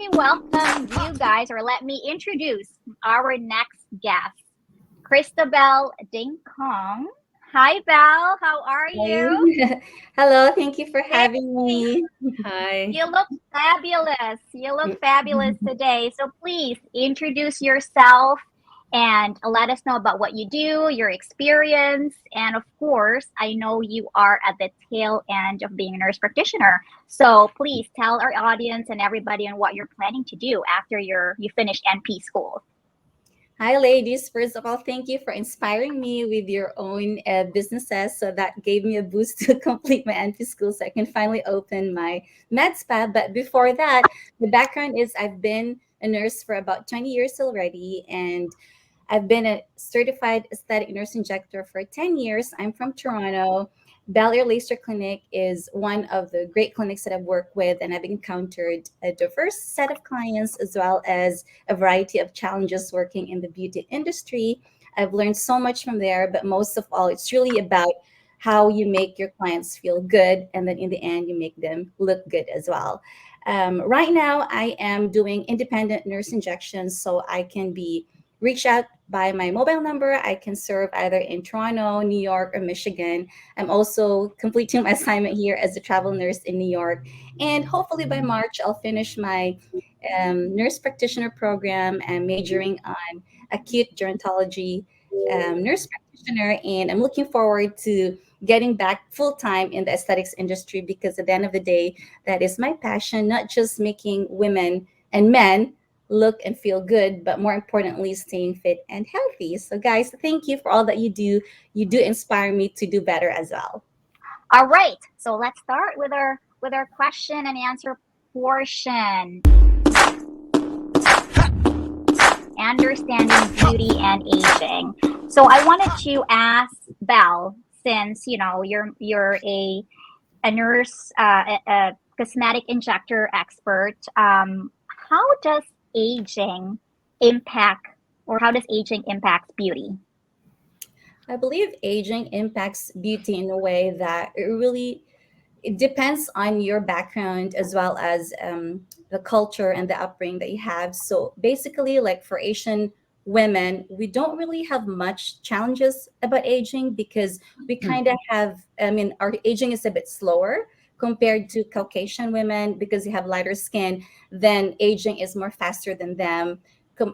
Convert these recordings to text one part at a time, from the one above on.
me welcome you guys, or let me introduce our next guest, Christabel Dingcong. Hi, Belle. How are you? Hi. Hello, thank you for Hey, having me. Hi. you look fabulous. You look fabulous today. So please introduce yourself and let us know about what you do, your experience. And of course, I know you are at the tail end of being a nurse practitioner. So please tell our audience and everybody on what you're planning to do after you finish NP school. Hi, ladies. First of all, thank you for inspiring me with your own businesses. So that gave me a boost to complete my NP school so I can finally open my med spa. But before that, the background is I've been a nurse for about 20 years already, and I've been a certified aesthetic nurse injector for 10 years. I'm from Toronto. Bel Air Laser Clinic is one of the great clinics that I've worked with, and I've encountered a diverse set of clients as well as a variety of challenges working in the beauty industry. I've learned so much from there, but most of all, it's really about how you make your clients feel good, and then in the end, you make them look good as well. Right now, I am doing independent nurse injections, so I can be reach out by my mobile number. I can serve either in Toronto, New York, or Michigan. I'm also completing my assignment here as a travel nurse in New York. And hopefully by March, I'll finish my nurse practitioner program and majoring on acute gerontology nurse practitioner. And I'm looking forward to getting back full time in the aesthetics industry because at the end of the day, that is my passion, not just making women and men look and feel good, but more importantly, staying fit and healthy. So, guys, thank you for all that you do. You do inspire me to do better as well. All right. So let's start with our question and answer portion. Understanding beauty and aging. So I wanted to ask Belle, since you're a nurse, a cosmetic injector expert. How does aging impact, or how does aging impact beauty? I believe aging impacts beauty in a way that it depends on your background as well as the culture and the upbringing that you have. So basically, like for Asian women, we don't really have much challenges about aging because we kind of have, I mean, our aging is a bit slower compared to Caucasian women because they have lighter skin. Then aging is more faster than them.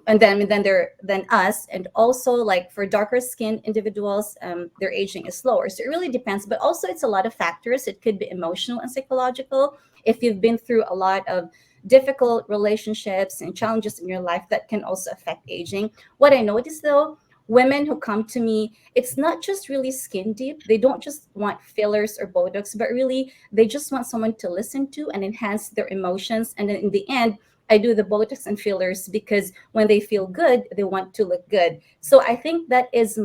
And then they're than us, and also like for darker skinned individuals, their aging is slower. So it really depends, but also it's a lot of factors. It could be emotional and psychological. If you've been through a lot of difficult relationships and challenges in your life, that can also affect aging. What I notice though, women who come to me, it's not just really skin deep. They don't just want fillers or botox, but really they just want someone to listen to and enhance their emotions. And then in the end, I do the botox and fillers because when they feel good, they want to look good. So I think that is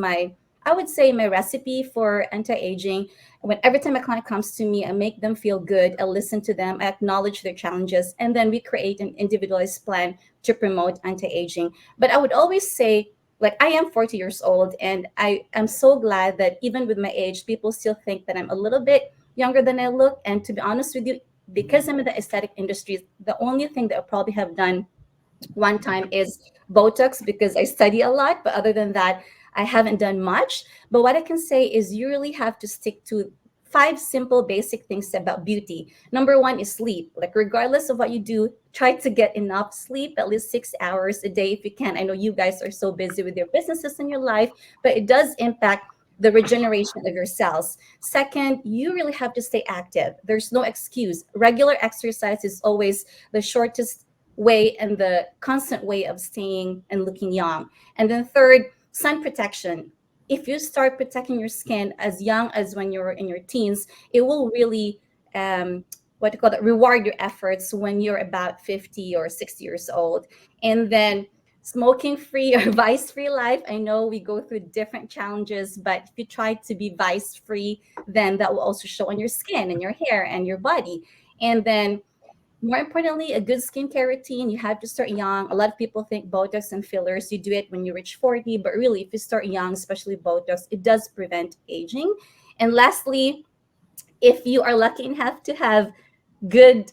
I would say my recipe for anti-aging. When every time a client comes to me, I make them feel good. I listen to them. I acknowledge their challenges, and then we create an individualized plan to promote anti-aging. But I would always say, like, I am 40 years old, and I am so glad that even with my age, people still think that I'm a little bit younger than I look. And to be honest with you, because I'm in the aesthetic industry, the only thing that I probably have done one time is Botox because I study a lot. But other than that, I haven't done much. But what I can say is you really have to stick to five simple basic things about beauty. Number one is sleep. Like regardless of what you do, try to get enough sleep, at least 6 hours a day if you can. I know you guys are so busy with your businesses and your life, but it does impact the regeneration of your cells. Second, you really have to stay active. There's no excuse. Regular exercise is always the shortest way and the constant way of staying and looking young. And then third, sun protection. If you start protecting your skin as young as when you're in your teens, it will really what do you call that, reward your efforts when you're about 50 or 60 years old. And then smoking free or vice free life. I know we go through different challenges, but if you try to be vice free, then that will also show on your skin and your hair and your body. And then more importantly, a good skincare routine. You have to start young. A lot of people think Botox and fillers, you do it when you reach 40, but really, if you start young, especially Botox, it does prevent aging. And lastly, if you are lucky enough to have good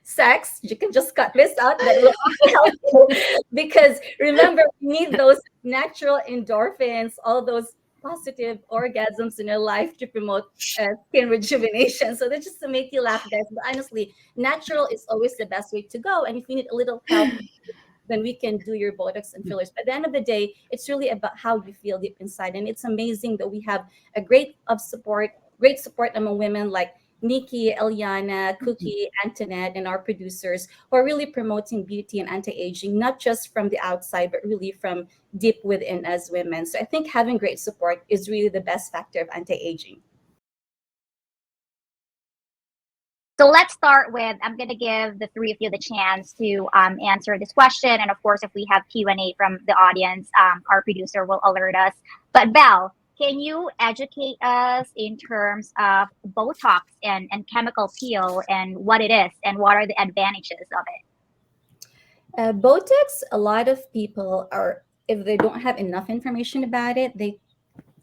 sex, you can just cut this out. That will also help you because remember, we need those natural endorphins, all those positive orgasms in your life to promote skin rejuvenation. So that's just to make you laugh, guys. But honestly, natural is always the best way to go. And if you need a little help, then we can do your Botox and fillers. But at the end of the day, it's really about how you feel deep inside. And it's amazing that we have a great support among women like Nikki, Eliana, Cookie, Antoinette, and our producers who are really promoting beauty and anti-aging, not just from the outside, but really from deep within as women. So I think having great support is really the best factor of anti-aging. So let's start with, I'm going to give the three of you the chance to answer this question. And of course, if we have Q&A from the audience, our producer will alert us. But Belle, can you educate us in terms of Botox and chemical peel and what it is and what are the advantages of it? Botox, a lot of people are, if they don't have enough information about it, they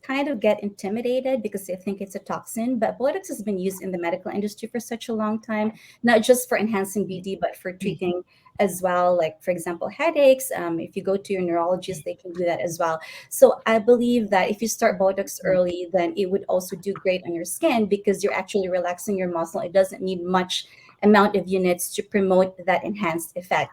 kind of get intimidated because they think it's a toxin. But Botox has been used in the medical industry for such a long time, not just for enhancing beauty, but for treating as well. Like, for example, headaches. If you go to your neurologist, they can do that as well. So I believe that if you start Botox early, then it would also do great on your skin because you're actually relaxing your muscle. It doesn't need much amount of units to promote that enhanced effect.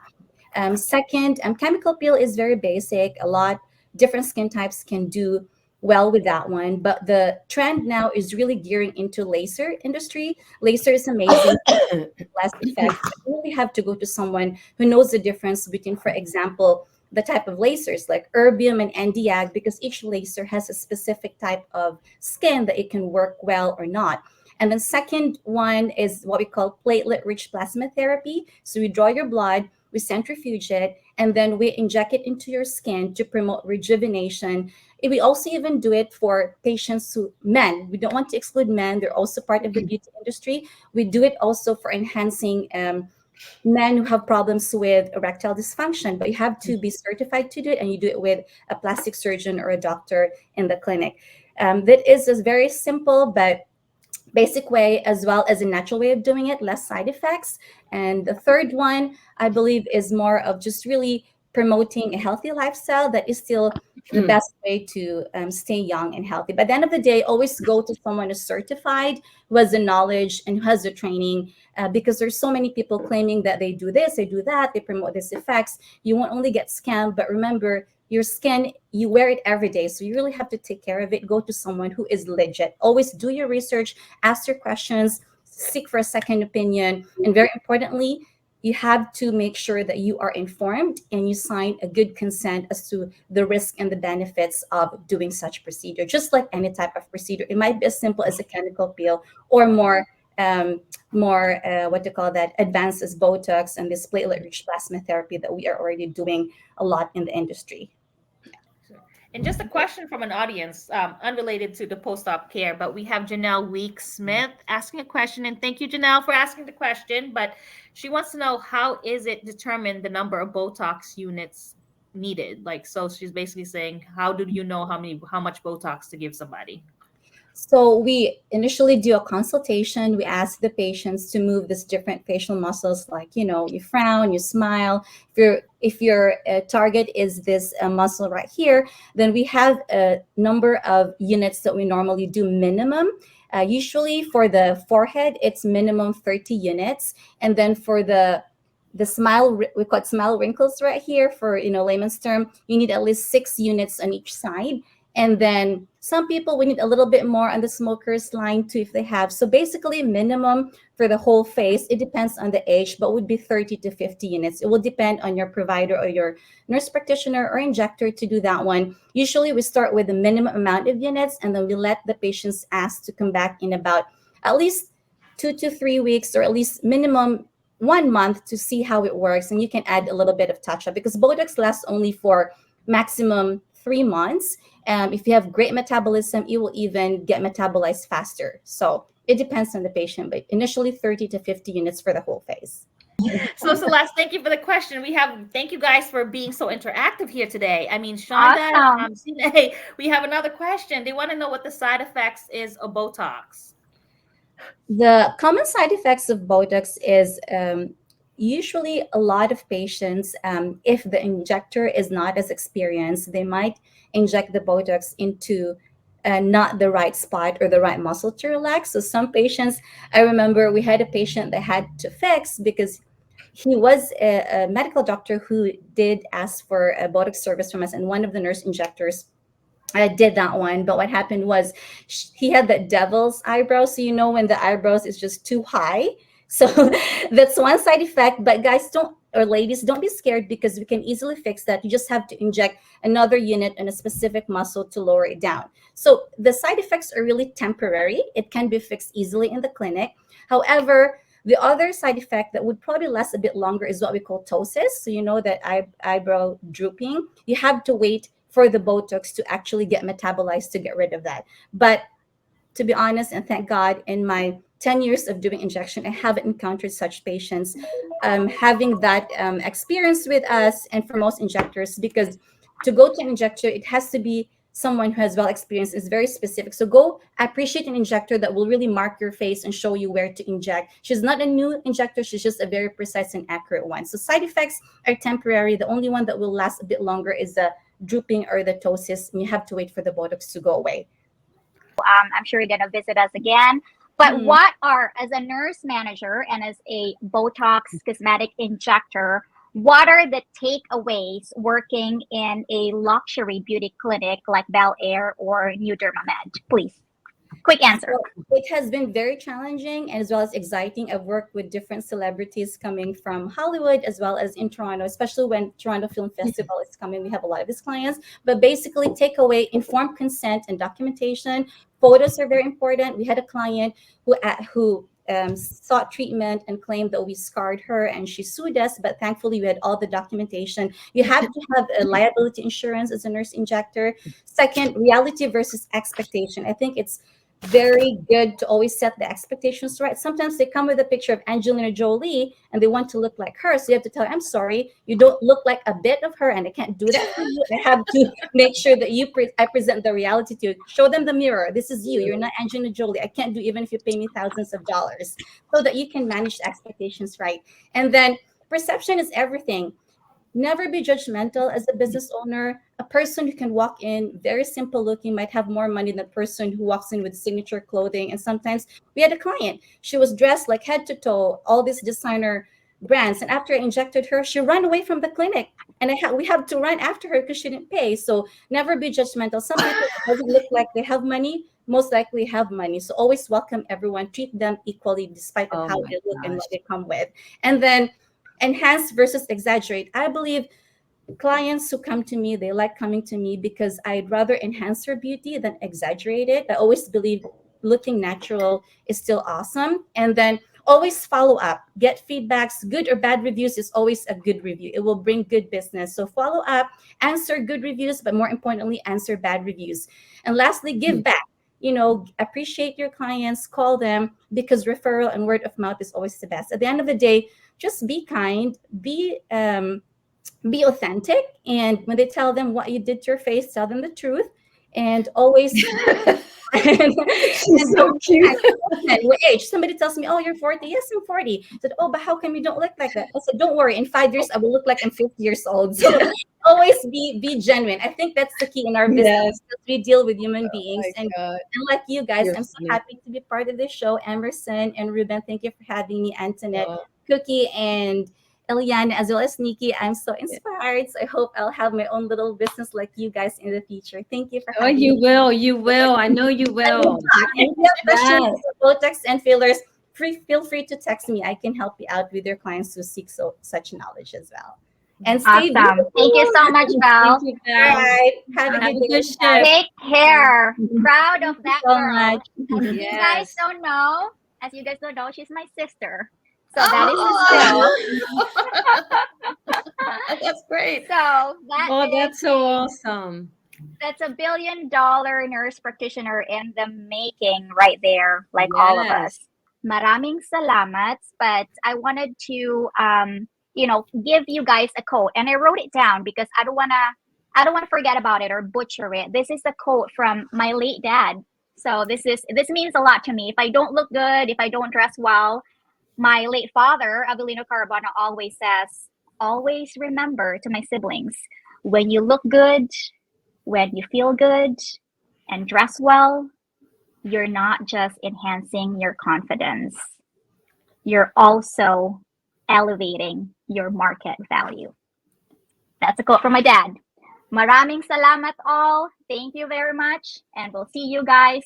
Second, chemical peel is very basic. A lot different skin types can do well with that one, but the trend now is really gearing into laser industry. Laser is amazing, less effects. But you really have to go to someone who knows the difference between, for example, the type of lasers like erbium and Nd:YAG, because each laser has a specific type of skin that it can work well or not. And then second one is what we call platelet-rich plasma therapy. So we draw your blood, we centrifuge it, and then we inject it into your skin to promote rejuvenation. We also even do it for patients who, men, we don't want to exclude men. They're also part of the beauty industry. We do it also for enhancing men who have problems with erectile dysfunction, but you have to be certified to do it, and you do it with a plastic surgeon or a doctor in the clinic. That is a very simple but basic way as well as a natural way of doing it, less side effects. And the third one, I believe, is more of just really promoting a healthy lifestyle that is still the best way to stay young and healthy. But at the end of the day, always go to someone who's certified, who has the knowledge and who has the training, because there's so many people claiming that they do this, they do that, they promote these effects. You won't only get scammed, but remember, your skin, you wear it every day, so you really have to take care of it. Go to someone who is legit. Always do your research, ask your questions, seek for a second opinion, and very importantly, you have to make sure that you are informed and you sign a good consent as to the risk and the benefits of doing such procedure. Just like any type of procedure, it might be as simple as a chemical peel or more what do you call that, advanced as Botox and this platelet-rich plasma therapy that we are already doing a lot in the industry. And just a question from an audience, unrelated to the post-op care, but we have Janelle Week Smith asking a question. And thank you, Janelle, for asking the question. But she wants to know, how is it determined the number of Botox units needed? Like, so she's basically saying, how do you know how much Botox to give somebody? So we initially do a consultation. We ask the patients to move these different facial muscles, like, you frown, you smile. If your target is this muscle right here, then we have a number of units that we normally do minimum. Usually for the forehead, it's minimum 30 units. And then for the smile, we call it smile wrinkles right here, for layman's term, you need at least 6 units on each side. And then some people, we need a little bit more on the smoker's line too, if they have. So basically minimum for the whole face, it depends on the age, but would be 30 to 50 units. It will depend on your provider or your nurse practitioner or injector to do that one. Usually we start with the minimum amount of units, and then we let the patients ask to come back in about at least 2 to 3 weeks, or at least minimum 1 month, to see how it works. And you can add a little bit of touch up, because Botox lasts only for maximum 3 months. If you have great metabolism, it will even get metabolized faster. So it depends on the patient, but initially 30 to 50 units for the whole face. So Celeste, thank you for the question. Thank you guys for being so interactive here today. I mean, Shonda, Awesome. Sine, we have another question. They want to know what the side effects is of Botox. The common side effects of Botox is usually a lot of patients, if the injector is not as experienced, they might inject the Botox into not the right spot or the right muscle to relax. So some patients, I remember we had a patient that had to fix because he was a medical doctor who did ask for a Botox service from us, and one of the nurse injectors did that one. But what happened was he had that devil's eyebrow. So, you know, when the eyebrows is just too high. So that's one side effect. But guys, don't, or ladies, don't be scared because we can easily fix that. You just have to inject another unit in a specific muscle to lower it down. So the side effects are really temporary. It can be fixed easily in the clinic. However, the other side effect that would probably last a bit longer is what we call ptosis. So you know that eyebrow drooping. You have to wait for the Botox to actually get metabolized to get rid of that. But to be honest, and thank God, in my 10 years of doing injection, I haven't encountered such patients having that experience with us and for most injectors, because to go to an injector, it has to be someone who has well experience, is very specific. So go appreciate an injector that will really mark your face and show you where to inject. She's not a new injector, she's just a very precise and accurate one. So side effects are temporary. The only one that will last a bit longer is the drooping or the ptosis, and you have to wait for the Botox to go away. I'm sure you're going to visit us again. But Mhm. what are, as a nurse manager and as a Botox cosmetic injector, what are the takeaways working in a luxury beauty clinic like Bel Air or New Dermamed? Please, quick answer. So it has been very challenging and as well as exciting. I've worked with different celebrities coming from Hollywood as well as in Toronto, especially when Toronto Film Festival is coming. We have a lot of these clients. But basically, take away informed consent and documentation. Photos are very important. We had a client who sought treatment and claimed that we scarred her and she sued us, but thankfully we had all the documentation. You have to have a liability insurance as a nurse injector. Second, reality versus expectation. I think it's very good to always set the expectations right. Sometimes they come with a picture of Angelina Jolie and they want to look like her. So you have to tell her, I'm sorry, you don't look like a bit of her and I can't do that for you. I have to make sure that I present the reality to you. Show them the mirror. This is you. You're not Angelina Jolie. I can't do even if you pay me thousands of dollars, so that you can manage the expectations right. And then perception is everything. Never be judgmental as a business owner. A person who can walk in very simple looking might have more money than a person who walks in with signature clothing. And sometimes we had a client, she was dressed like head to toe, all these designer brands. And after I injected her, she ran away from the clinic. And we have to run after her because she didn't pay. So never be judgmental. Some people doesn't look like they have money, most likely have money. So always welcome everyone, treat them equally despite of Oh how my they look and gosh. what they come with. And then enhance versus exaggerate. I believe clients who come to me, they like coming to me because I'd rather enhance their beauty than exaggerate it. I always believe looking natural is still awesome. And then always follow up, get feedbacks. Good or bad reviews is always a good review. It will bring good business. So follow up, answer good reviews, but more importantly, answer bad reviews. And lastly, give back. You know, appreciate your clients, call them, because referral and word of mouth is always the best. At the end of the day, just be kind, be authentic, and when they tell them what you did to your face, tell them the truth, and always and She's so don't cute. with age. Somebody tells me, oh, you're 40. Yes, I'm 40. I said, oh, but how come you don't look like that? I said, don't worry, in 5 years I will look like I'm 50 years old. So always be genuine. I think that's the key in our business, Yes. because we deal with human Oh beings. my God. And like you guys, You're I'm so funny. happy to be part of this show. Emerson and Ruben, thank you for having me. Antoinette, Oh, Cookie, and Eliana, as well as Nikki. I'm so yeah. inspired. So I hope I'll have my own little business like you guys in the future. Thank you for Oh, having you me. will. You will. I know you I will will. talk. And if you have questions Yes. about Botox and fillers, feel free to text me. I can help you out with your clients who seek such knowledge as well. And stay Awesome. Thank you beautiful. so much, Thank Belle. you, All Val. right. Have a Have good a day, good guys. shift. Take care. Proud Thank of you that so girl. much. Yes. As you guys don't know, she's my sister. So that is Oh, still. that's great. So that Oh, is that's so awesome. that's a $1 billion nurse practitioner in the making right there, like all of Yes. us. Maraming salamat. But I wanted to give you guys a quote, and I wrote it down because I don't wanna forget about it or butcher it. This is a quote from my late dad. So this means a lot to me. If I don't look good, if I don't dress well, my late father, Avelino Carabana, always says, always remember to my siblings, when you look good, when you feel good, and dress well, you're not just enhancing your confidence, you're also elevating your market value. That's a quote from my dad. Maraming salamat all. Thank you very much. And we'll see you guys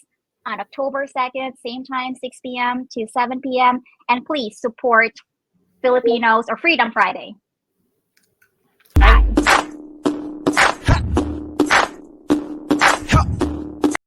on October 2nd, same time, 6 p.m. to 7 p.m. And please support Filipinos or Freedom Friday.